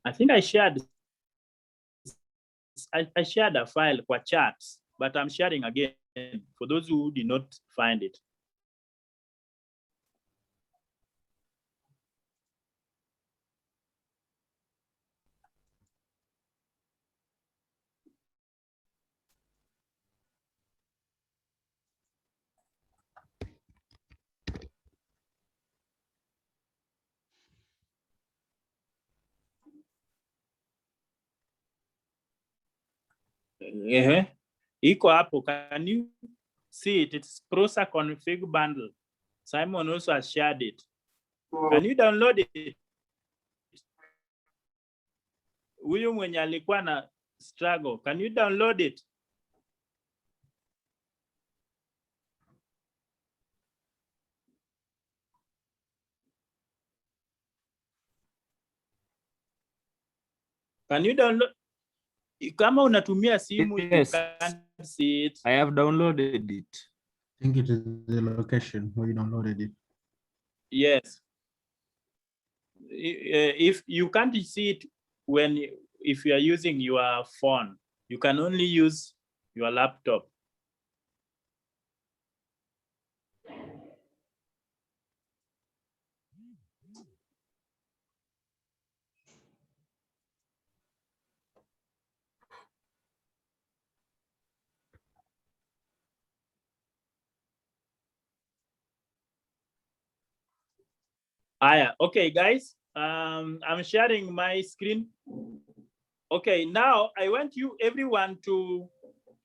I think I shared a file for charts, but I'm sharing again for those who did not find it. Iko hapo. Can you see it? It's Prosa config bundle. Simon also has shared it. Can you download it? Huyu mwenye alikuwa na struggle. Can you download it? Can you download? Kama unatumia simu, Yes. you can't see it. I have downloaded it. I think it is the location where you downloaded it. Yes. If you can't see it if you are using your phone, you can only use your laptop. Okay, guys, I'm sharing my screen. Okay, now I want you everyone to,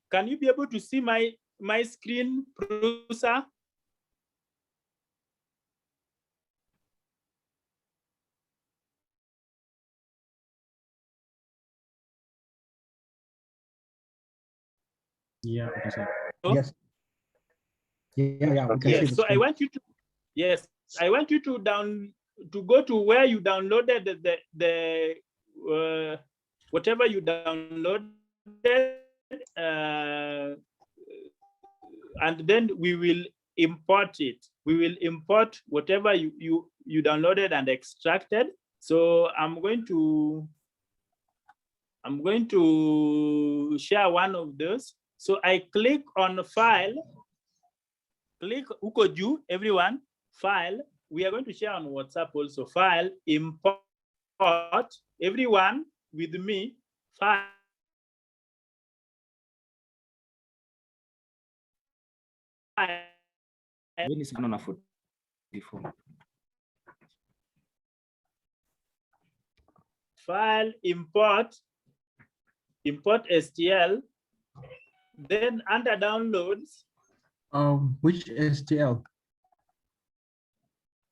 can you be able to see my screen, Prusa? Yeah, okay, so. Oh? Yes. Yeah, we can see Yes, the so screen. I want you to go to where you downloaded the whatever you downloaded, and then we will import it. We will import whatever you downloaded and extracted. So I'm going to share one of those. So I click on file, click uko juu, everyone, file. We are going to share on WhatsApp also. File, import, everyone with me, file. File, import STL, then under downloads. Which STL?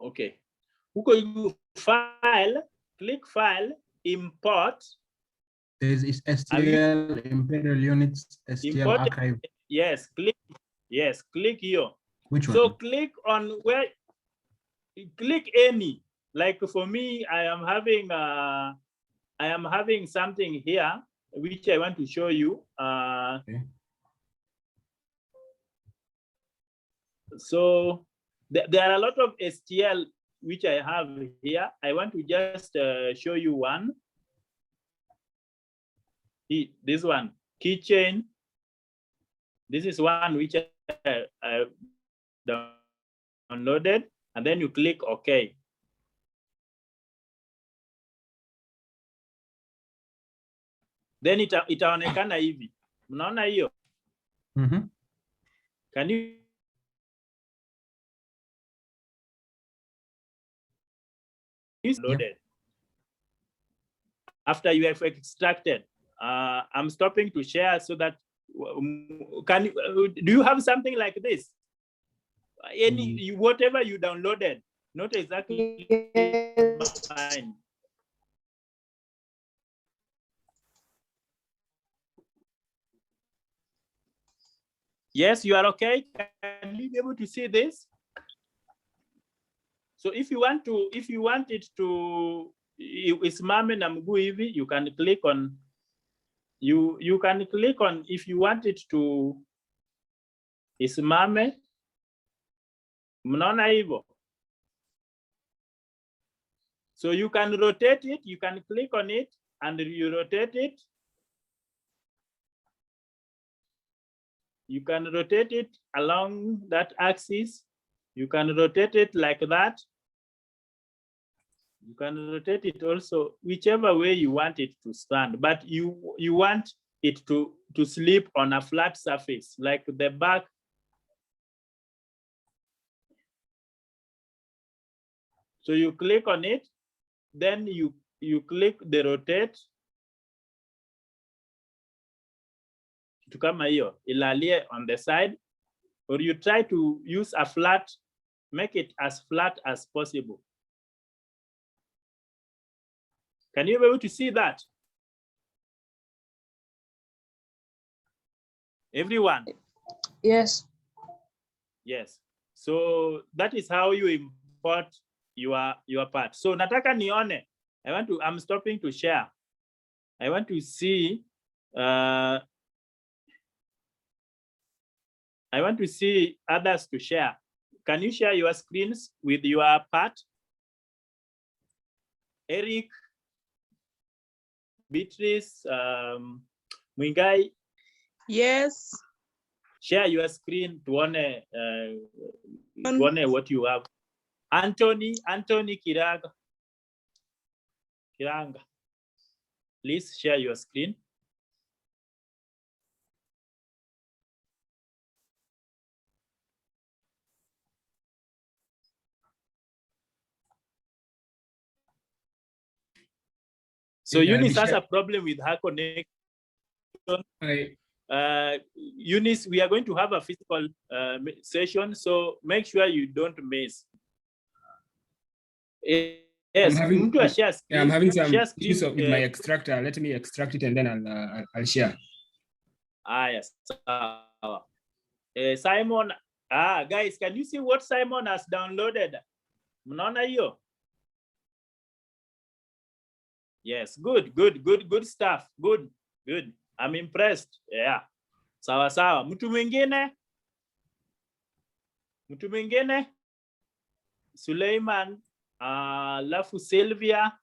Okay. Uko file, click file, import. Is STL Imperial Units STL import, archive? Yes, click here. Which one? So click on where, click any. Like for me, I am having something here which I want to show you. Okay. So there are a lot of STL which I have here. I want to just show you one. This one, keychain. This is one which I downloaded, and then you click OK. Then itaonekana hivi. Mnaona hiyo? Can you loaded? After you have extracted, I'm stopping to share so that do you have something like this? Whatever you downloaded, not exactly mine. Yes, you are okay. Can you be able to see this? So if you want it to isimame na mguu hivi, you can click on you can click on, if you want it to isimame. Mnaona hivyo? So you can rotate it, you can click on it and you rotate it. You can rotate it along that axis. You can rotate it like that. You can rotate it also whichever way you want it to stand, but you want it to sleep on a flat surface, like the back. So you click on it, then you click the rotate. To kama hiyo, ilalie on the side, or you try to use a flat, make it as flat as possible. Can you be able to see that? Everyone? Yes. Yes. So that is how you import your part. So nataka nione. I'm stopping to share. I want to see I want to see others to share. Can you share your screens with your part? Eric, Beatrice, Mwingai. Yes. Share your screen to one what you have. Anthony Kiranga. Please share your screen. So Eunice has a problem with her connection. Eunice, we are going to have a physical session, so make sure you don't miss. Yes, I'm having some issues with my extractor. Let me extract it and then I'll share. Yes. Simon, guys, can you see what Simon has downloaded? Mnaona hiyo? Yes, good stuff. Good. I'm impressed. Yeah. Sawa. Mtu mwingine? Suleiman, alafu Sylvia,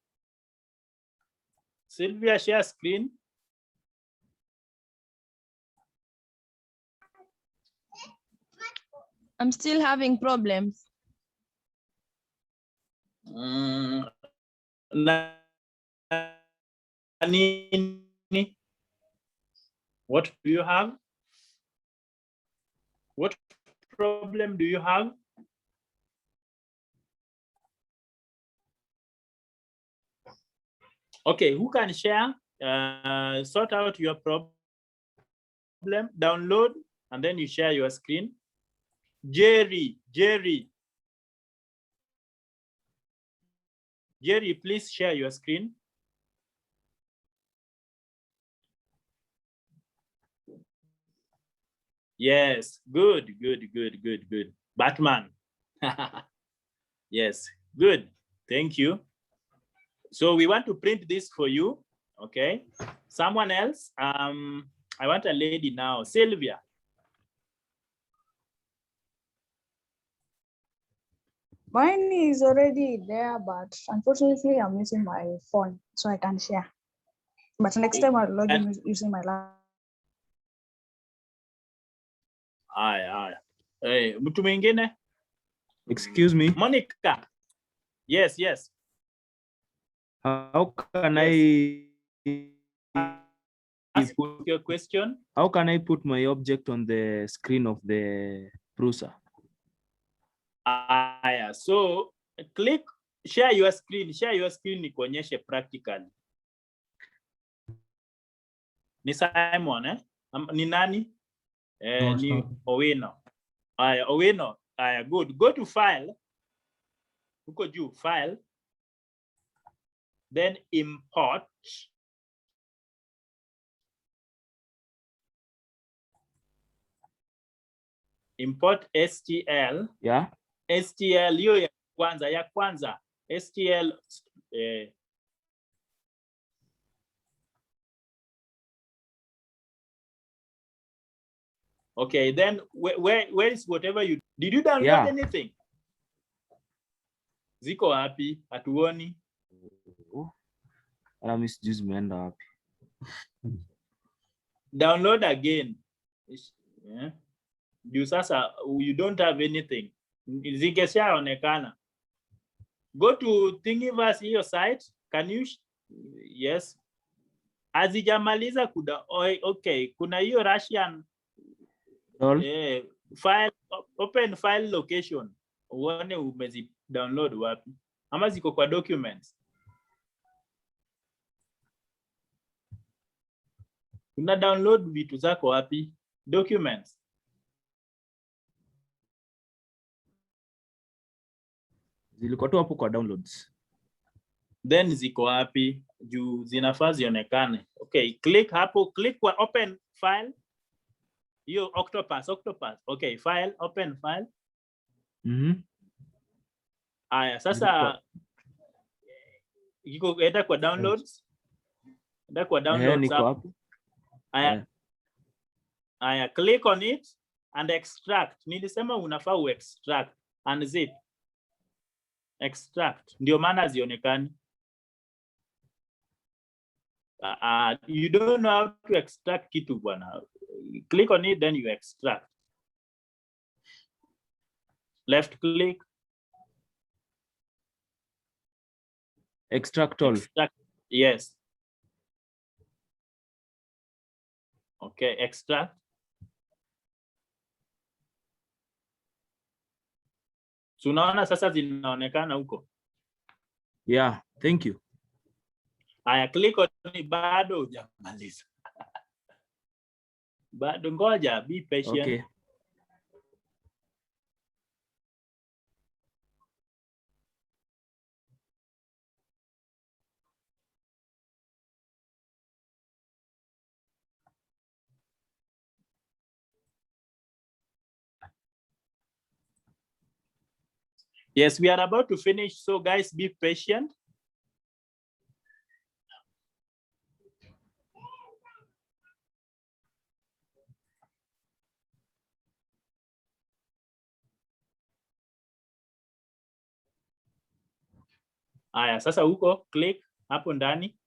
share screen. I'm still having problems. What do you have? What problem do you have? Okay, who can share? Sort out your problem, download, and then you share your screen. Jerry, please share your screen. Yes, good. Batman. Yes, good. Thank you. So we want to print this for you. Okay. Someone else? I want a lady now. Sylvia. Mine is already there, but unfortunately, I'm using my phone, so I can't share. But next time I'll log in using my laptop. Hey, mtu mwingine? Excuse me. Monica. Yes. How can I ask your question? How can I put my object on the screen of the Prusa? So click share your screen. Nikuonyeshe practically. Ni Simon, ni nani? Ni Owino. Owino. Good. Go to file. Huko juu, file. Then import. Import STL. Yeah. STL hiyo ya kwanza. STL okay, then where is whatever you did you download anything? Ziko wapi? Hatuoni. Miss Juice meenda wapi? Download again. Yeah. You sasa you don't have anything. Zikeshaonekana. Go to Thingiverse hiyo site. Can you? Yes. Azijamaliza kuda. Okay. Kuna hiyo Russian file, open file location. Uone umezi download wapi. Ama ziko kwa documents. Una download vitu zako wapi? Documents. Zilikuwa tu hapo kwa downloads. Then ziko wapi? Juu zinafaa zionekane. Okay, click hapo, click kwa open file. Hiyo octopus. Okay, file, open file. Aya, sasa iko enda kwa downloads. Enda kwa downloads hapo. Aya, click on it and extract. Nilisema unafaa extract and zip. Extract. Ndio maana zionekani. You don't know how to extract kitu bwana. Click on it, then you extract. Left click. Extract all. Extract. Yes. Okay, extract. So unaona sasa zinaonekana huko. Yeah, thank you. Aya, click on it, bado hujamaliza. Bado ngoja, be patient. Okay. Yes, we are about to finish, so guys, be patient. Aya, sasa huko click hapo ndani.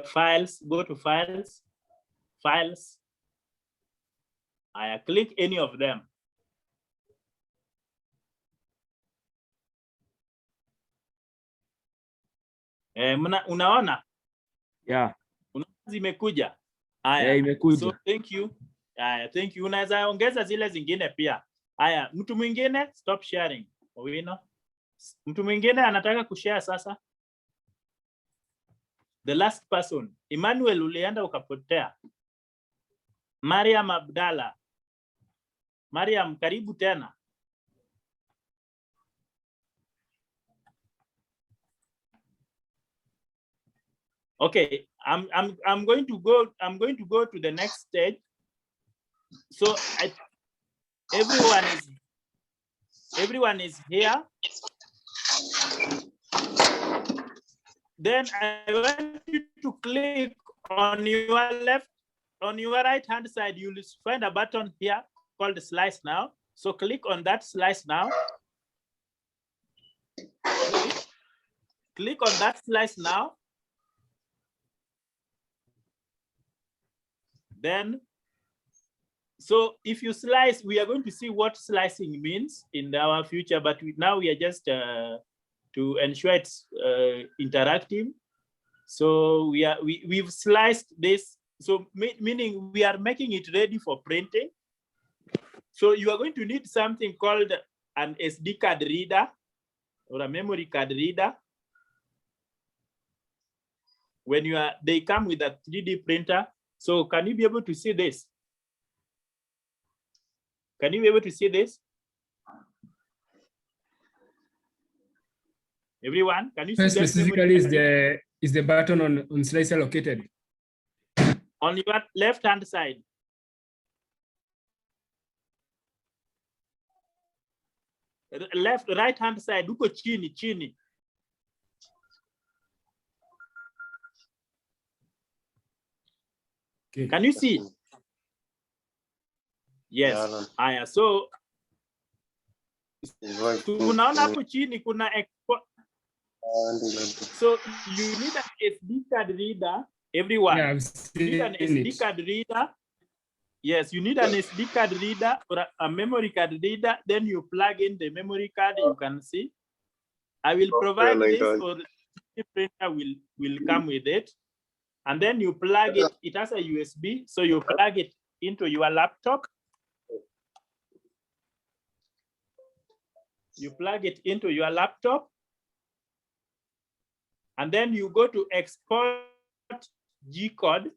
Files, go to files. Files. Aya, click any of them. Unaona? Yeah. Zimekuja. Aya, yeah, imekuja. So thank you. Aya, thank you. Unaweza ongeza zile zingine pia. Aya, mtu mwingine stop sharing. Owino. Mtu mwingine anataka kushare sasa. The last person. Emmanuel, ulienda ukapotea. Mariam Abdalla. Mariam, karibu tena. Okay, I'm going to go to the next stage. So everyone is here. Then I want you to click on your left, on your right hand side, you'll find a button here called Slice Now. So click on that Slice Now. Click on that Slice Now. Then, so if you slice, we are going to see what slicing means in our future, but now we are just to ensure it's interactive. So we've sliced this, so meaning we are making it ready for printing. So you are going to need something called an SD card reader or a memory card reader. When they come with a 3D printer. So can you be able to see this? Can you be able to see this? Everyone, can you see this? Specifically, is the button on slicer located? On your left hand side. Right hand side, uko chini. Okay. Can you see? Yes. Yeah, no. So unaona hapo chini kuna So you need an SD card reader, everyone. Yeah, You need an SD card reader. Yes, you need an SD card reader or a memory card reader. Then you plug in the memory card, you can see. I will provide this, or the printer will come with it. And then you plug it, it has a USB, so you plug it into your laptop. You plug it into your laptop. And then you go to export G-code.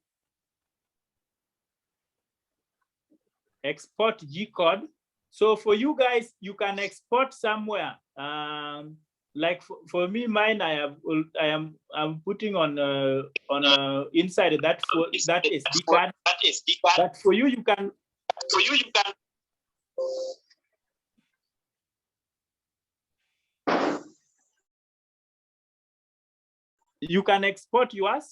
Export G-code. So for you guys, you can export somewhere. Like for me, mine I'm putting on inside that SD card. But for you, you can. You can export yours.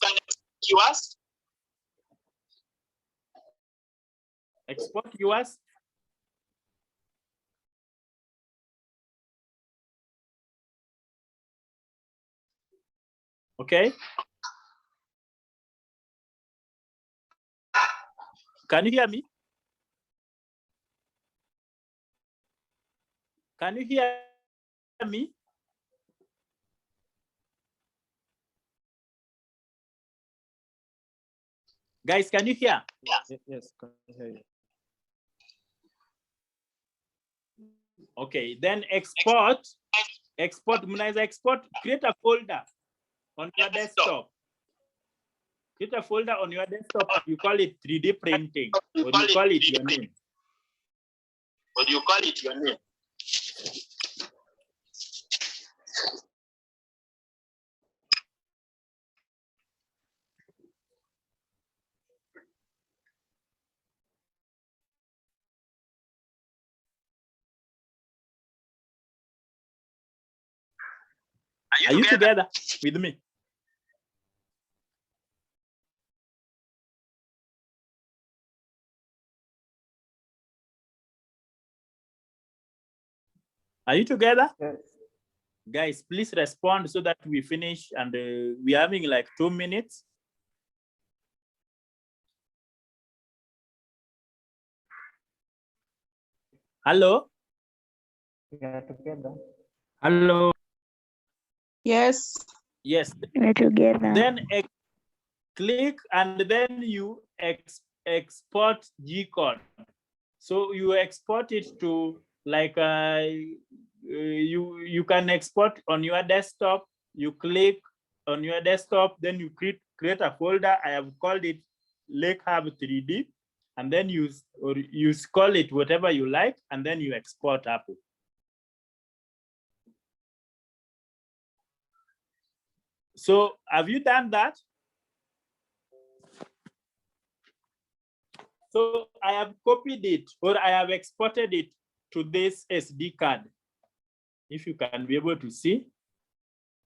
Export yours. Okay. Can you hear me? Can you hear me? Guys, can you hear? Yes, can hear you. Okay, then export, create a folder on your desktop. Create a folder on your desktop and you call it 3D printing, or you call it your name. Are you together with me? Are you together? Yes. Guys, please respond so that we finish, and we're having like 2 minutes. Hello? We are together. Hello. Yes. Yes. We're together. Then click and then you export G-code. So you export it to like you can export on your desktop. You click on your desktop, then you create a folder. I have called it Lake Hub 3D, and then you call it whatever you like, and then you export up. So have you done that? So I have copied it, or I have exported it to this SD card. If you can be able to see,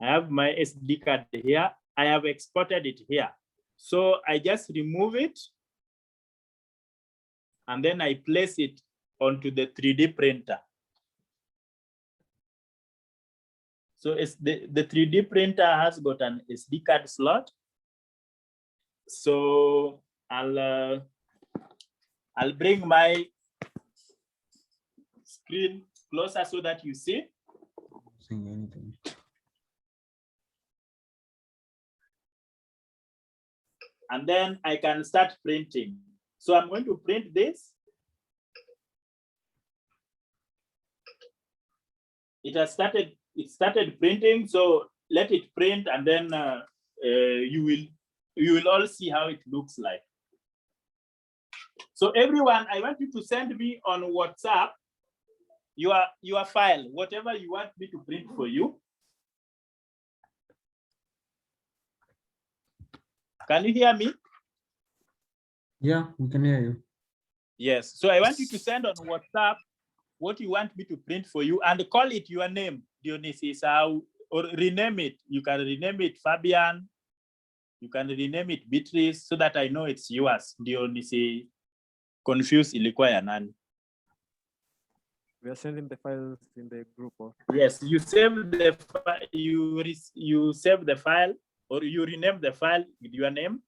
I have my SD card here. I have exported it here. So I just remove it, and then I place it onto the 3D printer. So it's the 3D printer has got an SD card slot. So I'll bring my screen closer so that you see. And then I can start printing. So I'm going to print this. It started printing, so let it print, and then you will all see how it looks like. So everyone, I want you to send me on WhatsApp your file, whatever you want me to print for you. Can you hear me? Yeah, we can hear you. Yes. So I want you to send on WhatsApp what you want me to print for you, and call it your name, Dionysus, or rename it. You can rename it Fabian. You can rename it Beatrice, so that I know it's yours. Dionysus. Confused ilikuwa ya nani? We are sending the files in the group. Or? Yes, you save the you save the file, or you rename the file with your name.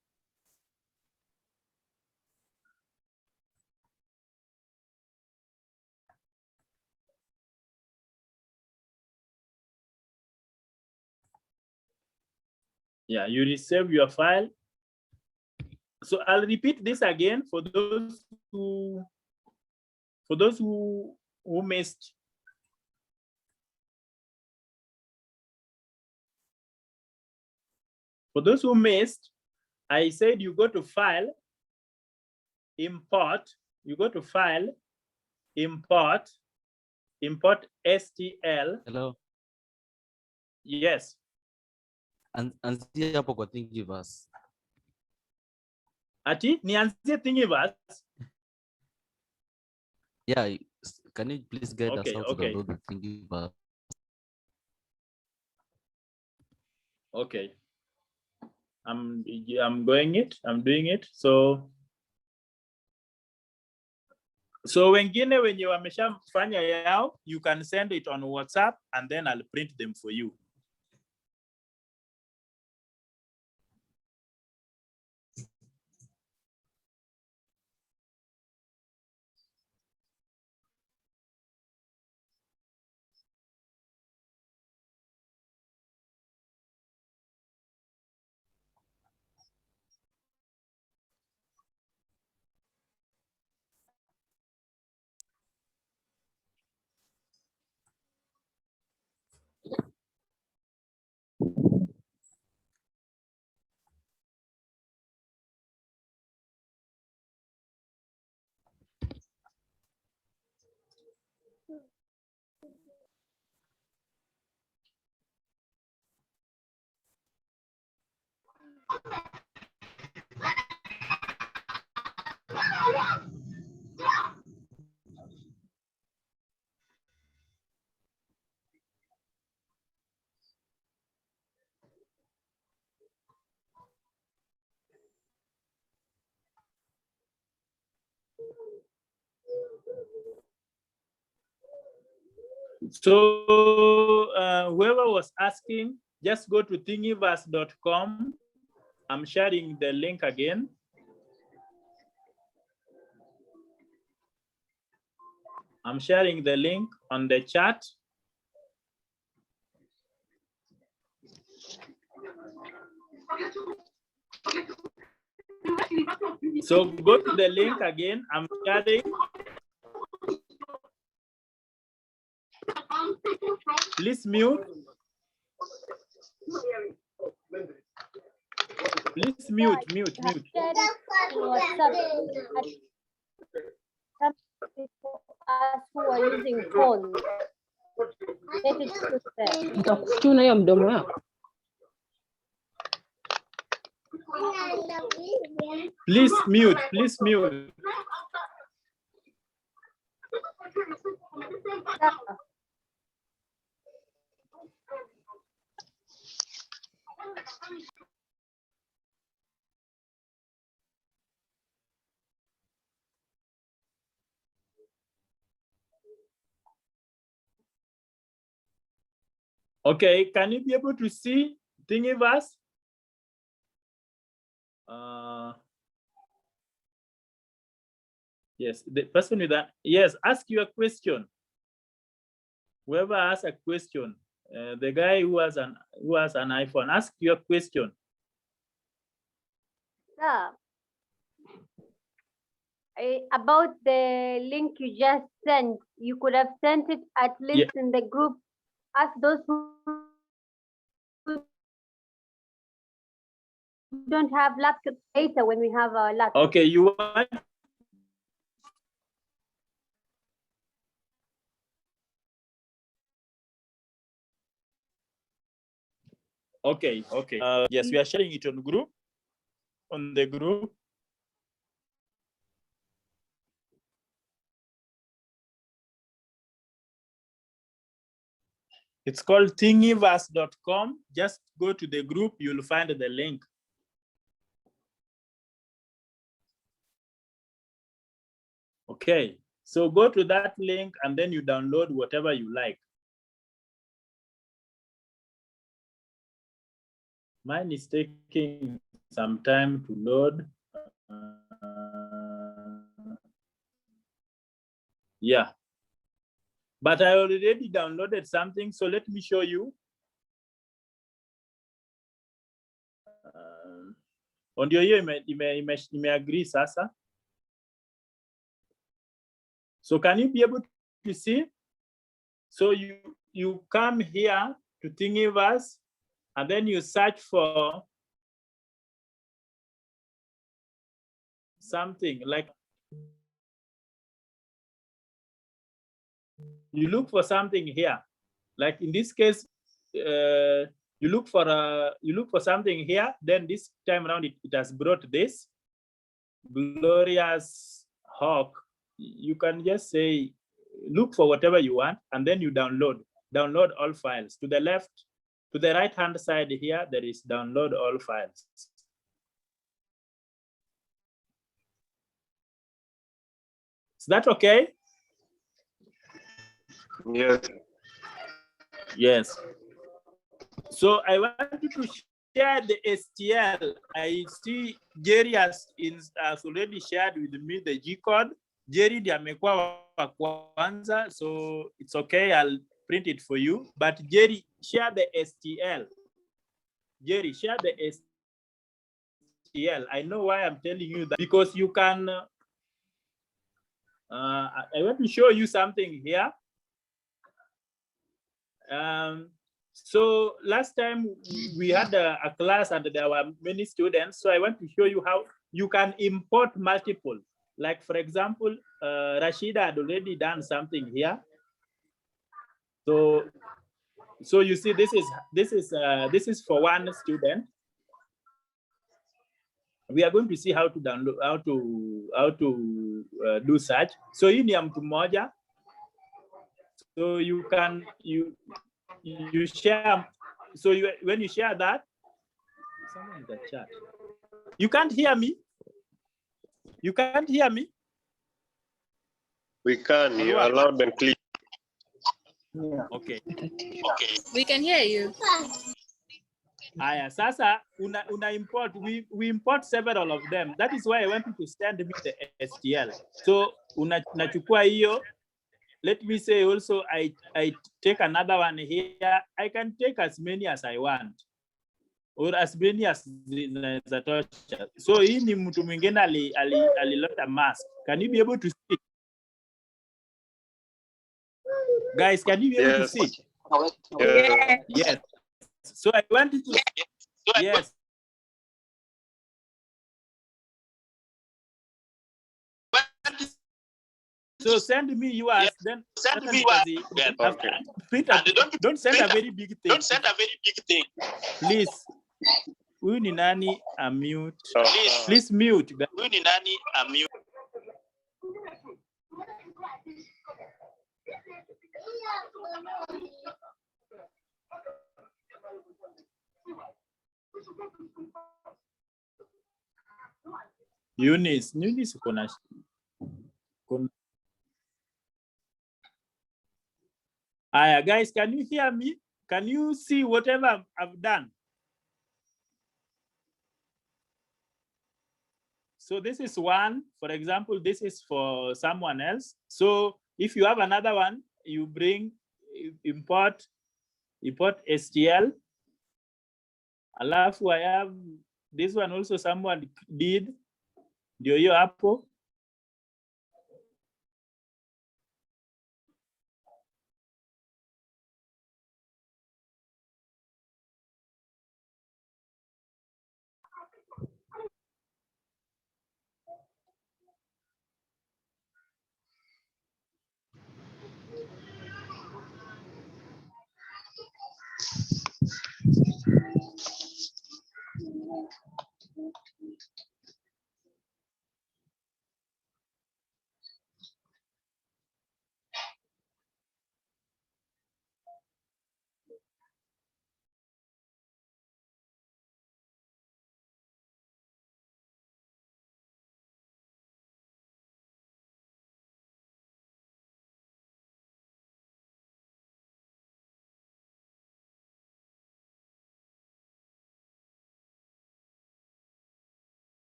Yeah, you resave your file. So I'll repeat this again for those who missed. For those who missed, I said you go to File, Import. You go to File, Import STL. Hello. Yes. Anzia hapo kwa Thingiverse. Ati nianzie Thingiverse. Yeah, can you please guide us how to Okay. download the Thingiverse? Okay. I'm doing it. So wengine wenye wameshafanya yao, you can send it on WhatsApp and then I'll print them for you. So whoever was asking, just go to thingiverse.com. I'm sharing the link again. I'm sharing the link on the chat. So go to the link again. I'm sharing. Please mute. Please mute. Who are using phones. Let it to them. Nitakuchuna hiyo mdomo wako. Please mute. Okay, can you be able to see Thingiverse? Yes, the person with that. Yes, ask your question. Whoever asks a question, the guy who has an iPhone, ask your question. Sir, about the link you just sent, you could have sent it at least in the group. Ask those who don't have laptops later when we have our laptop. Okay, you want. Okay. Yes, we are sharing it on the group. It's called thingiverse.com. Just go to the group, you'll find the link. Okay, So go to that link and then you download whatever you like. Mine is taking some time to load. Yeah, but I already downloaded something, so let me show you. Ndio hiyo imeagree sasa. So can you be able to see? So you come here to Thingiverse and then you search for something like, you look for something here. Like in this case, you look for something here. Then this time around, it has brought this glorious hawk. You can just say, look for whatever you want, and then you download all files. To the left, to the right hand side here, there is download all files. Is that okay? Yes. Yes. So I wanted to share the STL. I see Jerry has already shared with me the G code. Jerry ndiye amekuwa wa kwanza, so it's okay. I'll print it for you. But Jerry, share the STL. Jerry, share the STL. I know why I'm telling you that, because you can. I want to show you something here. So last time we had a class and there were many students. So I want to show you how you can import multiple. Like for example, Rashida had already done something here. So you see, this is for one student. We are going to see how to download, how to do such. So hii ni ya mtu mmoja. So you can you share. So when you share that, someone in the chat. You can't hear me. You can't hear me. We can. You are loud and clear. Yeah. Okay. We can hear you. Aya, sasa una import. We import several of them. That is why I want you to send me the STL. So nachukua hiyo. Let me say also, I take another one here. I can take as many as I want, or as many as zinatosha. So hii ni mtu mwingine alileta mask. Can you be able to see? Guys, can you be able to see? Yes. Yes. So I want you to, yes. So send me yours, then send me yours. Okay. Don't send a very big thing. Don't send a very big thing. Please. Huyu ni nani mute? Please mute. Huyu ni nani mute? Eunice kuna. Aya, guys, can you hear me? Can you see whatever I've done? So this is one, for example, this is for someone else. So if you have another one, you bring, import STL. Alafu I have this one also someone did. Ndio hiyo hapo.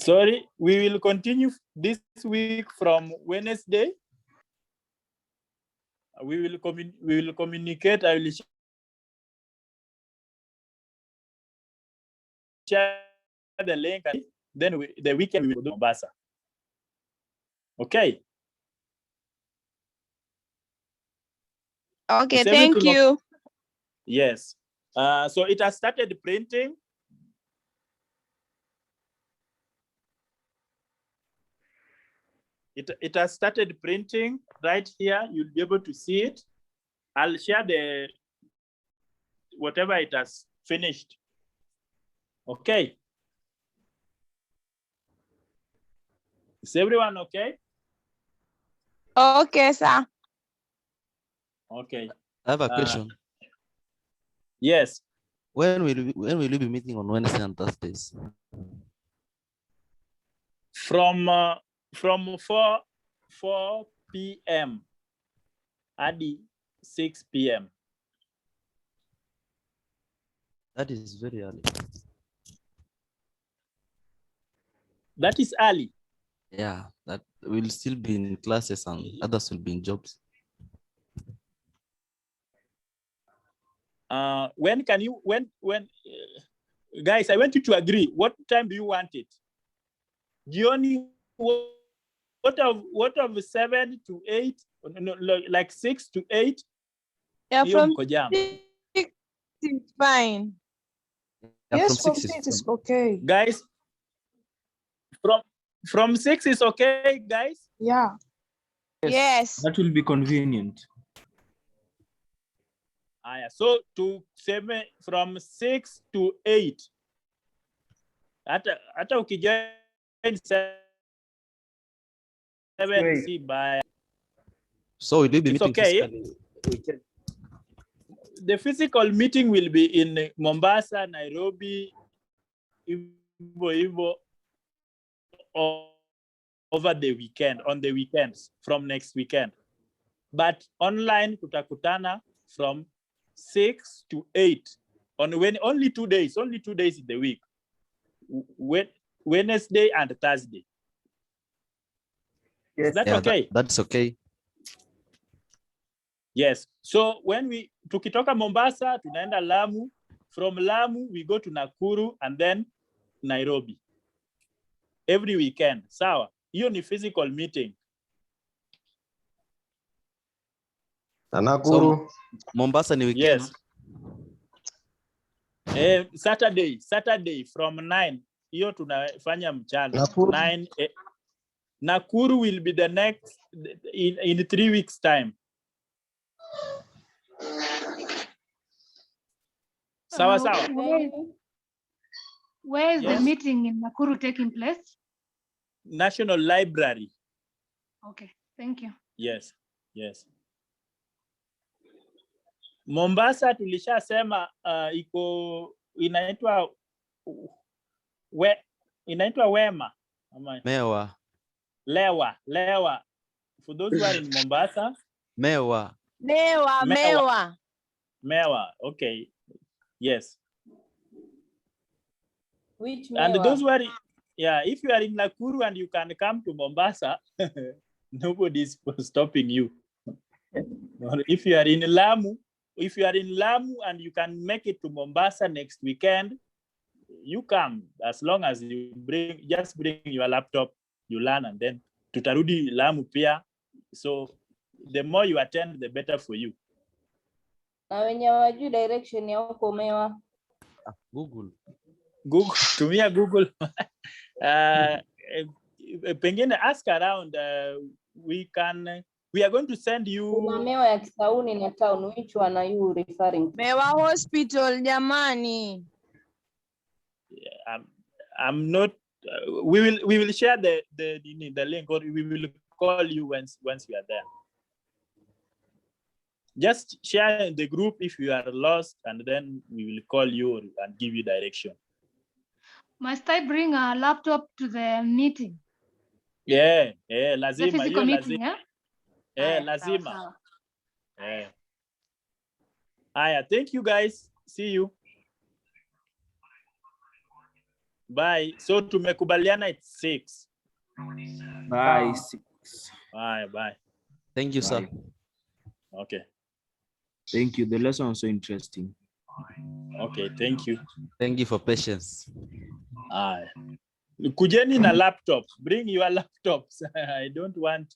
Sorry, we will continue this week from Wednesday. We will communicate. I will share the link. Then the weekend we will do Mombasa. Okay. Okay, thank you. Yes. So it has started printing. It has started printing right here. You'll be able to see it. I'll share the whatever it has finished. Okay. Is everyone okay? Okay, sir. Okay. I have a question. Yes. When will you be meeting on Wednesday and Thursdays? From 4 p.m. at 6 p.m. That is very early. That is early. Yeah, that will still be in classes and others will be in jobs. When guys, I want you to agree. What time do you want it? Gioni, what of 7 to 8? No, like 6 to 8? Yeah, from 6 is fine. Yeah, Yes, from from 6 is okay. Guys, from 6 is okay, guys? Yeah. Yes. That will be convenient. So to 7 from 6 to 8. Hata ukijoin 7 si baya. So will you be It's meeting okay. physically? The physical meeting will be in Mombasa, Nairobi, Ivo, over the weekend, on the weekends from next weekend. But online tutakutana from 6 to 8 on only 2 days in the week. Wednesday and Thursday. Yes. Is that okay? That's okay. Yes. So when tukitoka Mombasa, tunaenda Lamu. From Lamu, we go to Nakuru and then Nairobi. Every weekend. Sawa. Hiyo ni physical meeting. Nakuru. So, Mombasa ni weekend. Yes. Saturday from 9. Hiyo tunafanya mchana. Nakuru. 9. Nakuru will be the next in 3 weeks time. Sawa. Where is the meeting in Nakuru taking place? National Library. Okay, thank you. Yes. Mombasa tulishasema inaitwa Wema. Lewa. For those who are in Mombasa. Mewa. Okay. Yes. Which and Mewa? those who are, if you are in Nakuru and you can come to Mombasa, nobody is stopping you. If you are in Lamu and you can make it to Mombasa next weekend, you come. As long as you bring your laptop, you learn, and then tutarudi Lamu pia. So the more you attend, the better for you. Na wenye wajui direction ya huko Mewa. Google. Tumia Google. Pengine ask around. We are going to send you. Kuna Mewa ya Kisauni na town. Which one are you referring to? Mewa Hospital, jamani. I'm not. We will share the link, or we will call you once we are there. Just share in the group if you are lost, and then we will call you and give you direction. Must I bring a laptop to the meeting? Yeah, lazima. The physical meeting, Lazima. Thank you guys. See you. Bye. So tumekubaliana it's 6. Bye. 6. Bye. Thank you, sir. Okay. Thank you. The lesson was so interesting. Okay, thank you. Thank you for patience. Kujeni na laptops. Bring your laptops. I don't want